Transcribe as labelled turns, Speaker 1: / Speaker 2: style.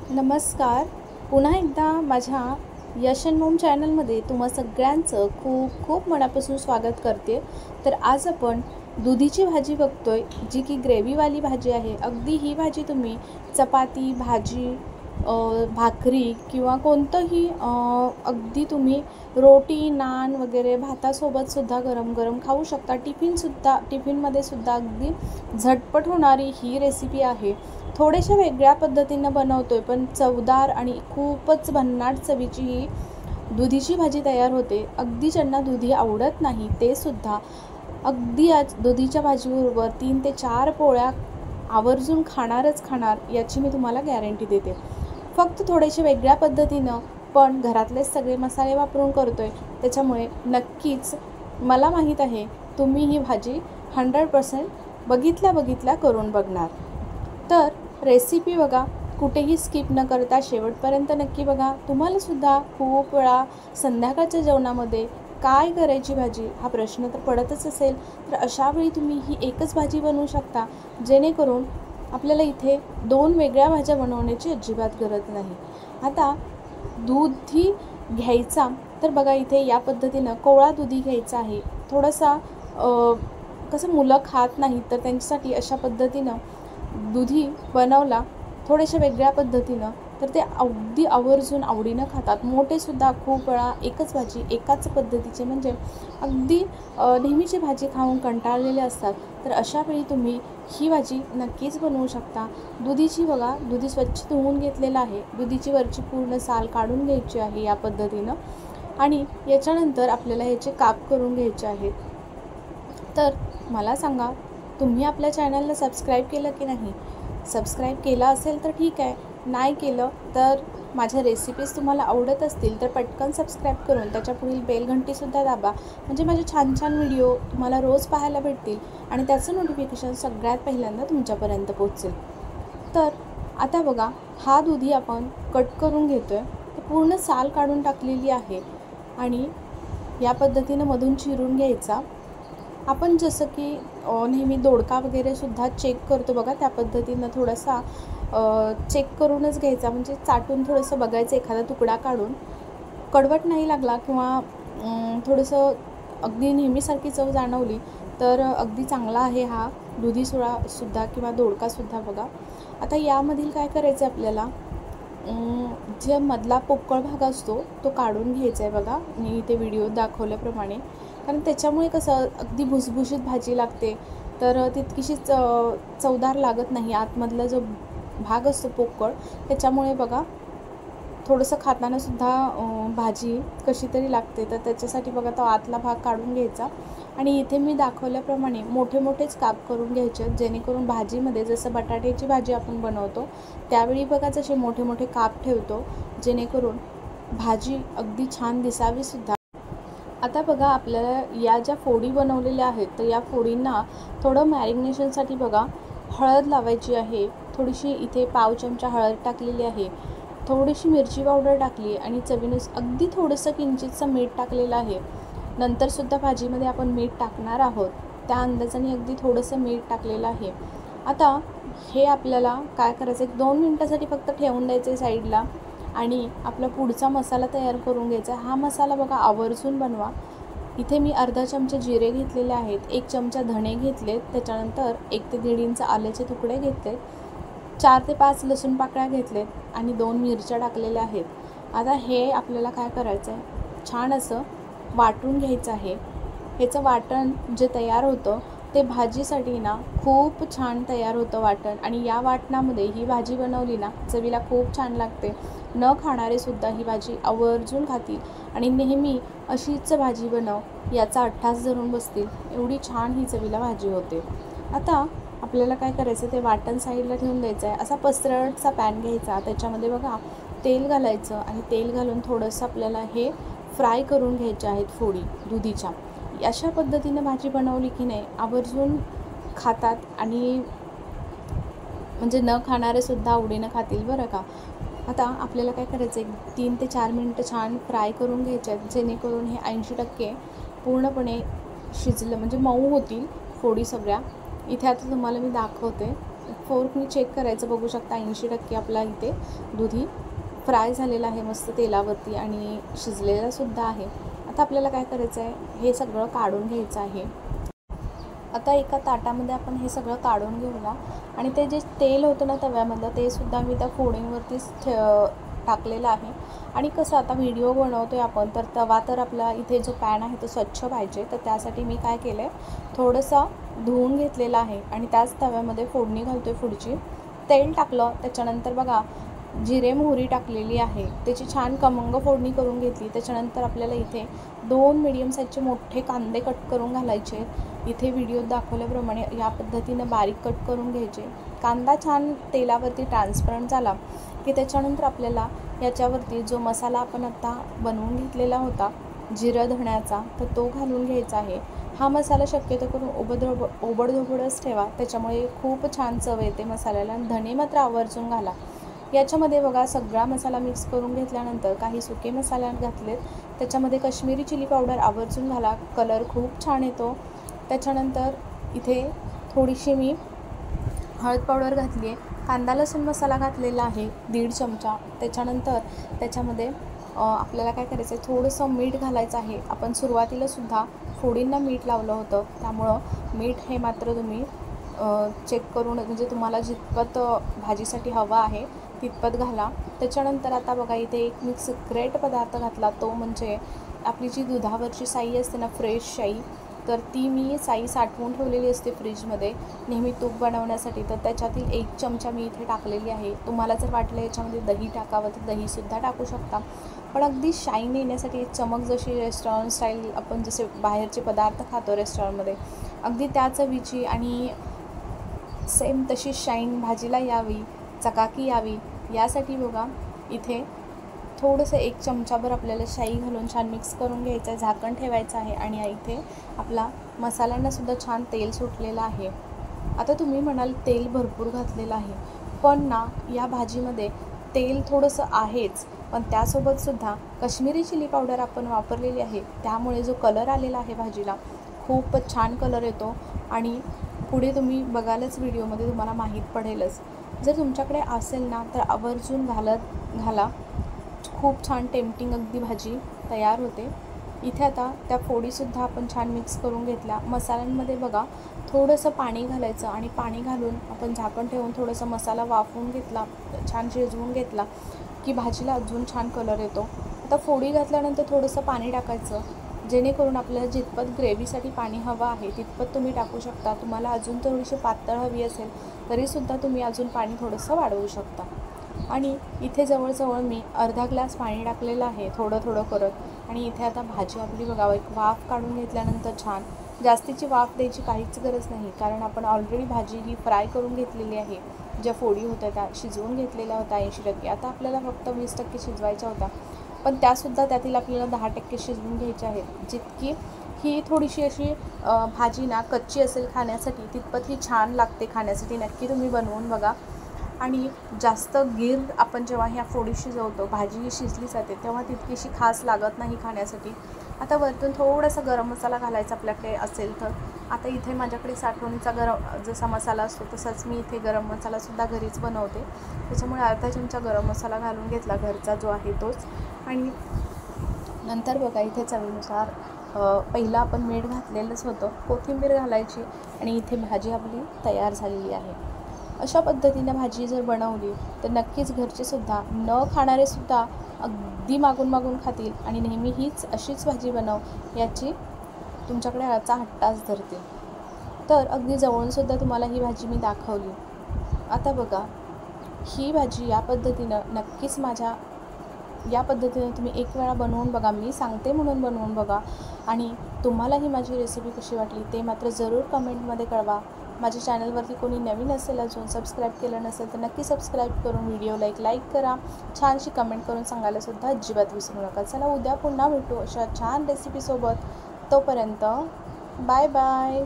Speaker 1: नमस्कार. पुन्हा एकदा माझ्या यश अँड मॉम चॅनलमध्ये तुम्हा सगळ्यांचं खूप खूप मनापासून स्वागत करते. तर आज आपण दुधीची भाजी बघतोय, जी की ग्रेव्हीवाली भाजी आहे. अगदी ही भाजी तुम्ही चपाती, भाजी, भाकरी किंवा कोणतंही अगदी तुम्ही रोटी, नान वगैरे भातासोबतसुद्धा गरम गरम खाऊ शकता. टिफिनमध्ये सुद्धा अगदी झटपट होणारी ही रेसिपी आहे. थोड्याशा वेगळ्या पद्धतीनं बनवतोय, पण चवदार आणि खूपच भन्नाट चवीची ही दुधीची भाजी तयार होते. अगदी ज्यांना दुधी आवडत नाही ते सुद्धा अगदी आज दुधीच्या भाजीबरोबर 3 ते 4 पोळ्या आवर्जून खाणार याची मी तुम्हाला गॅरंटी देते. फक्त थोडेसे वेगळ्या पद्धतीनं, पण घरातलेच सगळे मसाले वापरून करतोय, त्याच्यामुळे नक्कीच मला माहीत आहे तुम्ही ही भाजी 100% बघितल्या करून बघणार. तर रेसिपी बघा, कुठेही स्किप न करता शेवटपर्यंत नक्की बघा. तुम्हालासुद्धा खूप वेळा संध्याकाळच्या जेवणामध्ये काय करायची भाजी हा प्रश्न तर पडतच असेल, तर अशावेळी तुम्ही ही एकच भाजी बनवू शकता, जेणेकरून आपल्याला इथे 2 वेगळ्या भाज्या बनवण्याची अजिबात गरज नाही. आता दुधी घ्यायचा, तर बघा इथे या पद्धतीनं कोवळा दुधी घ्यायचा आहे. थोडासा कसं मुलं खात नाहीत, तर त्यांच्यासाठी अशा पद्धतीनं दुधी बनवला थोड्याशा वेगळ्या पद्धतीनं, तर ते अगदी आवर्जून आवडीनं खातात. मोठेसुद्धा खूप वेळा एकच भाजी एकाच पद्धतीचे म्हणजे अगदी नेहमीची भाजी खाऊन कंटाळलेले असतात, तर अशावेळी तुम्ही ही भाजी नक्कीच बनवू शकता. दुधीची बघा, दुधी स्वच्छ धुवून घेतलेलं आहे. दुधीची वरची पूर्ण साल काढून घ्यायची आहे या पद्धतीनं, आणि याच्यानंतर आपल्याला ह्याचे काप करून घ्यायचे आहेत. तर मला सांगा, तुम्ही आपल्या चॅनलला सबस्क्राईब केलं की नाही? सबस्क्राईब केलं असेल तर ठीक आहे, नाही केलं तर माझ्या रेसिपीज तुम्हाला आवडत असतील तर पटकन सबस्क्राईब करून त्याच्या पुढील बेल घंटीसुद्धा दाबा, म्हणजे माझे छान छान व्हिडिओ तुम्हाला रोज पाहायला भेटतील आणि त्याचं नोटिफिकेशन सगळ्यात पहिल्यांदा तुमच्यापर्यंत पोहोचेल. तर आता बघा, हा दुधी आपण कट करून घेतो आहे. तर पूर्ण साल काढून टाकलेली आहे आणि या पद्धतीनं मधून चिरून घ्यायचा. आपण जसं की नेहमी दोडका वगैरेसुद्धा चेक करतो बघा, त्या पद्धतीनं थोडासा चेक करूनच घ्यायचा, म्हणजे चाटून थोडंसं बघायचं, एखादा तुकडा काढून कडवट नाही लागला किंवा थोडंसं अगदी नेहमीसारखी चव जाणवली तर अगदी चांगला आहे हा दुधी सुद्धा किंवा दोडकासुद्धा. बघा आता यामधील काय करायचं आपल्याला, जे मधला पोकळ भाग असतो तो काढून घ्यायचा आहे. बघा मी इथे व्हिडिओ दाखवल्याप्रमाणे, कारण त्याच्यामुळे कसं अगदी भुसभुशीत भाजी लागते, तर तितकीशी चवदार लागत नाही. आतमधला जो भाग असतो पोकळ, त्याच्यामुळे बघा थोडंसं खातानासुद्धा भाजी कशी तरी लागते, तर त्याच्यासाठी बघा तो आतला भाग काढून घ्यायचा. आणि इथे मी दाखवल्याप्रमाणे मोठे मोठेच काप करून घ्यायचे, जेणेकरून भाजीमध्ये जसं बटाट्याची भाजी आपण बनवतो त्यावेळी बघा जसे मोठे मोठे काप ठेवतो, जेणेकरून भाजी अगदी छान दिसावीसुद्धा. आता बघा, आपल्याला या ज्या फोडी बनवलेल्या आहेत, तर या फोडींना थोडं मॅरिनेशनसाठी बघा हळद लावायची आहे. थोडीशी इथे पाव चमचा हळद टाकलेली आहे, थोडीशी मिरची पावडर टाकली आणि चवीनुसार अगदी थोडंसं किंचितचं मीठ टाकलेलं आहे. नंतरसुद्धा भाजीमध्ये आपण मीठ टाकणार आहोत, त्या अंदाजाने अगदी थोडंसं मीठ टाकलेलं आहे. आता हे आपल्याला काय करायचं, 1-2 मिनटासाठी फक्त ठेवून द्यायचं आहे साईडला, आणि आपला पुढचा मसाला तयार करून घ्यायचा. हा मसाला बघा आवर्जून बनवा. इथे मी अर्धा चमचा जिरे घेतलेले आहेत, 1 चमचा धणे घेतलेत, त्याच्यानंतर 1 ते 1.5 इंच आल्याचे तुकडे घेतलेत, 4 ते 5 लसूण पाकळ्या घेतलेत आणि 2 मिरच्या टाकलेल्या आहेत. आता हे आपल्याला काय करायचं आहे, छान असं वाटून घ्यायचं आहे. ह्याचं वाटण जे तयार होतं ते भाजीसाठी ना खूप छान तयार होतं वाटण, आणि या वाटणामध्ये ही भाजी बनवली ना चवीला खूप छान लागते. न खाणारेसुद्धा ही भाजी आवर्जून खातील आणि नेहमी अशीच भाजी बनव याचा अट्टास धरून बसतील, एवढी छान ही चवीला भाजी होते. आता आपल्याला काय करायचं, ते वाटण साईडला ठेवून द्यायचं आहे. असा पसरटचा पॅन घ्यायचा, त्याच्यामध्ये बघा तेल घालायचं आणि तेल घालून थोडंसं आपल्याला हे फ्राय करून घ्यायचे आहेत फोडी दुधीच्या. अशा पद्धतीनं भाजी बनवली की नाही आवर्जून खातात, आणि म्हणजे न खाणारेसुद्धा आवडीनं खातील बरं का. आता आपल्याला काय करायचं आहे, 3 ते 4 मिनटं छान फ्राय करून घ्यायचे आहेत, जेणेकरून हे 80% पूर्णपणे शिजलं म्हणजे मऊ होतील फोडी सगळ्या. इथे आता तुम्हाला मी दाखवते. फोर्कनी चेक करायचं, बघू शकता 80% आपला इथे दुधी फ्राय झालेला आहे मस्त तेलावरती आणि शिजलेलासुद्धा आहे. आता आपल्याला काय करायचं आहे, हे सगळं काढून घ्यायचं आहे. आता एका ताटामध्ये आपण हे सगळं काढून घेऊया आणि ते जे तेल होतं ना तव्यामधलं ते सुद्धा मी त्या फोडींवरतीच टाकलेलं आहे. आणि कसं आता व्हिडिओ बनवतो आहे आपण, तर तवा तर आपला इथे जो पॅन आहे तो स्वच्छ पाहिजे, तर त्यासाठी मी काय केलं आहे, थोडंसं धुवून घेतलेलं आहे आणि त्याच तव्यामध्ये फोडणी घालतो आहे पुढची. तेल टाकलं, त्याच्यानंतर बघा जिरे मोहरी टाकलेली आहे, त्याची छान खमंग फोडणी करून घेतली. त्याच्यानंतर आपल्याला इथे 2 मीडियम साईजचे मोठे कांदे कट करून घालायचे. इथे व्हिडिओत दाखवल्याप्रमाणे या पद्धतीनं बारीक कट करून घ्यायचे. कांदा छान तेलावरती ट्रान्सपरंट झाला की त्याच्यानंतर आपल्याला याच्यावरती जो मसाला आपण आता बनवून घेतलेला होता जिरं धण्याचा, तर तो घालून घ्यायचा आहे. हा मसाला शक्यतो करून ओबडधोबडच ठेवा, त्याच्यामुळे खूप छान चव येते मसाल्याला. आणि धणे मात्र आवर्जून घाला. याच्यामध्ये बघा सगळा मसाला मिक्स करून घेतल्यानंतर काही सुके मसाले घातलेत, त्याच्यामध्ये काश्मीरी चिली पावडर आवर्जून घाला, कलर खूप छान येतो. त्याच्यानंतर इथे थोडीशी मी हळद पावडर घातली आहे. कांदा लसूण मसाला घातलेला आहे 1.5 चमचा. त्याच्यानंतर त्याच्यामध्ये आपल्याला काय करायचं आहे, थोडंसं मीठ घालायचं आहे. आपण सुरुवातीलासुद्धा फोडींना मीठ लावलं होतं, त्यामुळं मीठ हे मात्र तुम्ही चेक करून, म्हणजे तुम्हाला जितपत भाजीसाठी हवा आहे तितपत घाला. त्याच्यानंतर आता बघा इथे एक मी सिक्रेट पदार्थ घातला, तो म्हणजे आपली जी दुधावरची साई असते ना, फ्रेश साई, तर ती मी साई साठवून ठेवलेली असते फ्रीजमध्ये नेहमी तूप बनवण्यासाठी, तर त्याच्यातील 1 चमचा मी इथे टाकलेली आहे. तुम्हाला जर वाटलं याच्यामध्ये दही टाकावं तर दहीसुद्धा टाकू शकता, पण अगदी शाईन येण्यासाठी एक चमक, जशी रेस्टॉरंट स्टाईल आपण जसे बाहेरचे पदार्थ खातो रेस्टॉरंटमध्ये, अगदी त्या चवीची आणि सेम तशी शाईन भाजीला यावी, चकाकी यावी, यासाठी बघा इथे थोडंसं 1 चमचाभर आपल्याला शाई घालून छान मिक्स करून घ्यायचं आहे, झाकण ठेवायचं आहे. आणि इथे आपला मसाल्यांनासुद्धा छान तेल सुटलेलं आहे. आता तुम्ही म्हणाल तेल भरपूर घातलेलं आहे, पण ना या भाजीमध्ये तेल थोडंसं आहेच, पण त्यासोबतसुद्धा काश्मीरी चिली पावडर आपण वापरलेली आहे, त्यामुळे जो कलर आलेला आहे भाजीला खूपच छान कलर येतो. आणि पुढे तुम्ही बघालच व्हिडिओमध्ये तुम्हाला माहीत पडेलच. जर तुमच्याकडे असेल ना तर आवर्जून घाला. खूप छान टेम्पटिंग अगदी भाजी तयार होते. इथे आता त्या फोडीसुद्धा आपण छान मिक्स करून घेतल्या. मसाल्यांमध्ये बघा थोडंसं पाणी घालायचं आणि पाणी घालून आपण झाकण ठेवून थोडंसं मसाला वाफवून घेतला, छान शिजवून घेतला की भाजीला अजून छान कलर येतो. आता फोडी घातल्यानंतर थोडंसं पाणी टाकायचं, जेणेकरून आपल्याला जितपत ग्रेव्हीसाठी पाणी हवं आहे तितपत तुम्ही टाकू शकता. तुम्हाला अजून थोडीशी पातळ हवी असेल तरीसुद्धा तुम्ही अजून पाणी थोडंसं वाढवू शकता. आणि इथे जवळजवळ मी अर्धा ग्लास पाणी टाकलेलं आहे, थोडं थोडं करत. आणि इथे आता भाजी आपली बघा एक वाफ काढून घेतल्यानंतर छान, जास्तीची वाफ द्यायची काहीच गरज नाही, कारण आपण ऑलरेडी भाजी ही फ्राय करून घेतलेली आहे. ज्या फोडी होत्या त्या शिजवून घेतलेल्या होत्या 80%. आता आपल्याला फक्त 20% शिजवायच्या होत्या, पण त्यासुद्धा त्यातील आपल्याला 10% शिजवून घ्यायच्या आहेत. जितकी ही थोडीशी अशी भाजी ना कच्ची असेल खाण्यासाठी, तितपत ही छान लागते खाण्यासाठी. नक्की तुम्ही बनवून बघा. आणि जास्त गीर आपण जेव्हा ह्या फोडी शिजवतो, भाजी ही शिजली जाते, तेव्हा तितकीशी खास लागत नाही खाण्यासाठी. आता वरतून थोडासा गरम मसाला घालायचा आपल्याकडे असेल तर. आता इथे माझ्याकडे साठवणीचा जसा मसाला असतो तसाच मी इथे गरम मसालासुद्धा घरीच बनवते, त्याच्यामुळे अर्धा चमचा गरम मसाला घालून घेतला, घरचा जो आहे तोच. आणि नंतर बघा इथे चवीनुसार पहिला आपण मीठ घातलेलंच होतं, कोथिंबीर घालायची आणि इथे भाजी आपली तयार झालेली आहे. अशा पद्धतीनं भाजी जर बनवली तर नक्कीच घरचेसुद्धा न खाणारेसुद्धा अगदी मागून खातील आणि नेहमी हीच अशीच भाजी बनव याची तुमच्याकडे याचा हट्टाच धरतील. तर अगदी जवळूनसुद्धा तुम्हाला ही भाजी मी दाखवली. आता बघा ही भाजी या पद्धतीनं नक्कीच या पद्धतीनं तुम्ही एक वेळा बनवून बघा, मी सांगते म्हणून बनवून बघा. आणि तुम्हाला ही माझी रेसिपी कशी वाटली ते मात्र जरूर कमेंटमध्ये कळवा. माझ्या चॅनलवरती कोणी नवीन असेल, अजून सबस्क्राईब केलं नसेल तर नक्की सबस्क्राईब करून व्हिडिओला एक लाईक करा. छानशी कमेंट करून सांगायलासुद्धा अजिबात विसरू नका. चला उद्या पुन्हा भेटू अशा छान रेसिपीसोबत. तोपर्यंत बाय बाय.